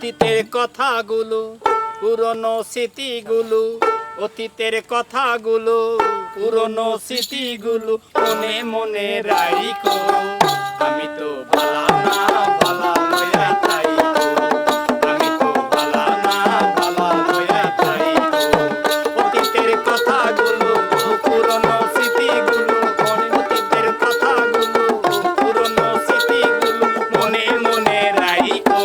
অতীতের কথাগুলো, পুরনো স্মৃতিগুলো, অতীতের কথাগুলো, পুরনো স্মৃতিগুলো মনে মনে রাইখো। আমি তো ভালা না ভালা লইয়া থাইকো, আমি তো ভালা না ভালা লইয়া থাইকো। অতীতের কথাগুলো, পুরনো স্মৃতিগুলো, অতীতের কথাগুলো, পুরনো স্মৃতিগুলো মনে মনে রাইখো।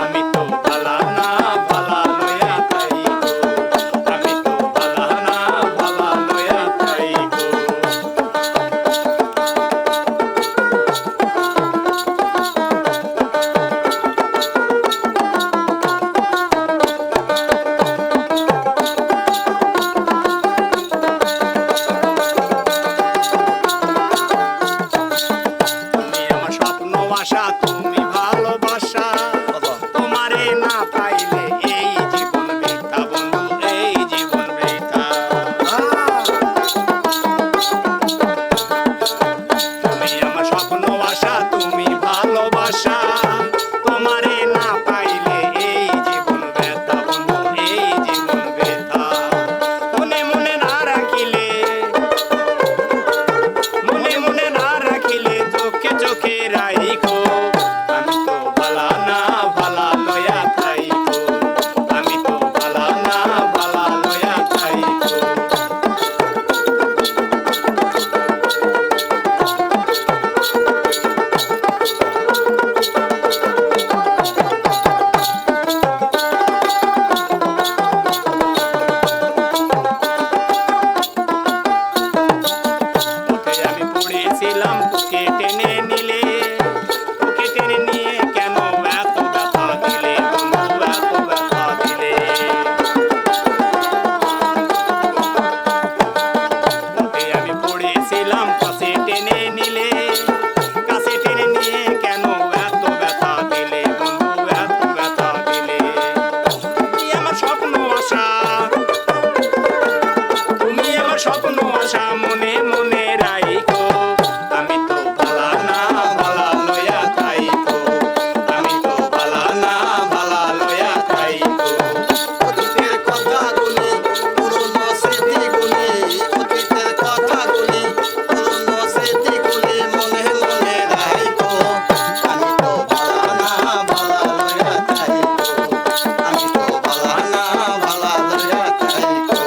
আমি তো ভালা না ভালা লইয়া থাইকো, আমি তো ভালা না ভালা লইয়া থাইকো। তুমি আমার স্বপ্ন আশা, তুমি ভালোবাসা, তোমারে না পাইলে এই জীবন বৃথা বন্ধু, এই জীবন বৃথা। তুমি আমার স্বপ্ন আশা, তুমি ভালোবাসা, তোমারে না পাইলে এই জীবন ব্যথা বন্ধু, এই জীবন ব্যথা। মনে মনে না রাখিলে, মনে মনে না রাখিলে চোখে চোখে রাইখো। আমি তো ভালা না ভালা লইয়া থাইকো, আমি তো ভালা না ভালা লইয়া থাইকো। ওকে আমি পড়েছিলাম, তোকে টেনে নিলে, তোকে টেনে নিয়ে কেন এত ব্যথা দিলে বন্ধু, এত ব্যথা দিলে। ওকে আমি পড়েছিলাম, কাছে টেনে নিলে, কাছে টেনে নিয়ে কেন এত ব্যথা দিলে বন্ধু, এত ব্যথা দিলে। তুমি আমার স্বপ্ন আশা, তুমি আমার স্বপ্ন আশা মনে মনে রাইখো। আমি তো ভালা না ভালা লইয়া থাইকো, আমি তো ভালা না ভালা লইয়া থাইকো। অতীতের কথাগুলি, পুরনো স্মৃতিগুলি, অতীতের কথাগুলি, পুরনো স্মৃতিগুলি মনে মনে রাইখো। আমি তো ভালা না ভালা লইয়া থাইকো, আমি তো ভালা না ভালা লইয়া থাইকো।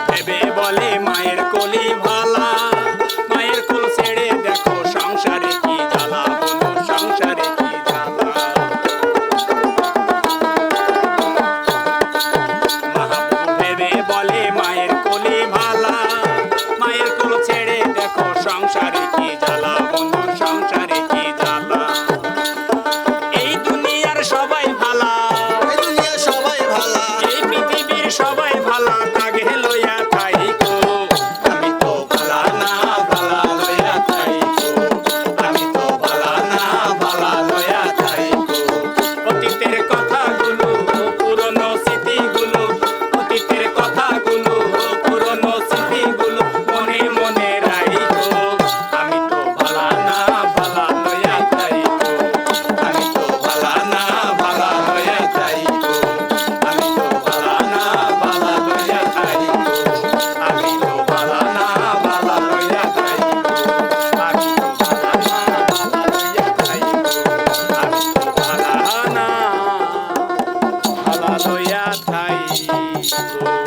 ভেবে বলে মায়ের কোলি ভালা, মায়ের কোল ছেড়ে দেখো সংসারে কি জ্বালা বন্ধু, সংসারে কি জ্বালা। মাহবুব ভেবে বলে মায়ের কোলি ভালা, মায়ের কোল ছেড়ে দেখো সংসারে কি জ্বালা বন্ধু, সংসারে কি জ্বালা। এই দুনিয়ার সবাই ভালা, এই দুনিয়ার সবাই ভালা, এই পৃথিবীর সবাই ভালা, তাকে লইয়া থাইকো। আমি তো ভালা না ভালা লইয়া থাইকো, আমি তো ভালা না ভালা লইয়া থাইকো। অতীতের কথাগুলো, পুরনো স্মৃতিগুলো, অতীতের কথাগুলো, পুরনো স্মৃতিগুলো মনে মনে রাইখো। আমি তো ভালা না ভালা লইয়া থাইকো, আমি তো ভালা না ভালা লইয়া থাইকো, আমি তো ভালা না ভালা লইয়া থাইকো, আমি তো ভালা না ভালা লইয়া থাইকো, আমি তো ভালা না ভালা লইয়া থাইকো, আমি তো ভালা না ভালা লইয়া থাইকো।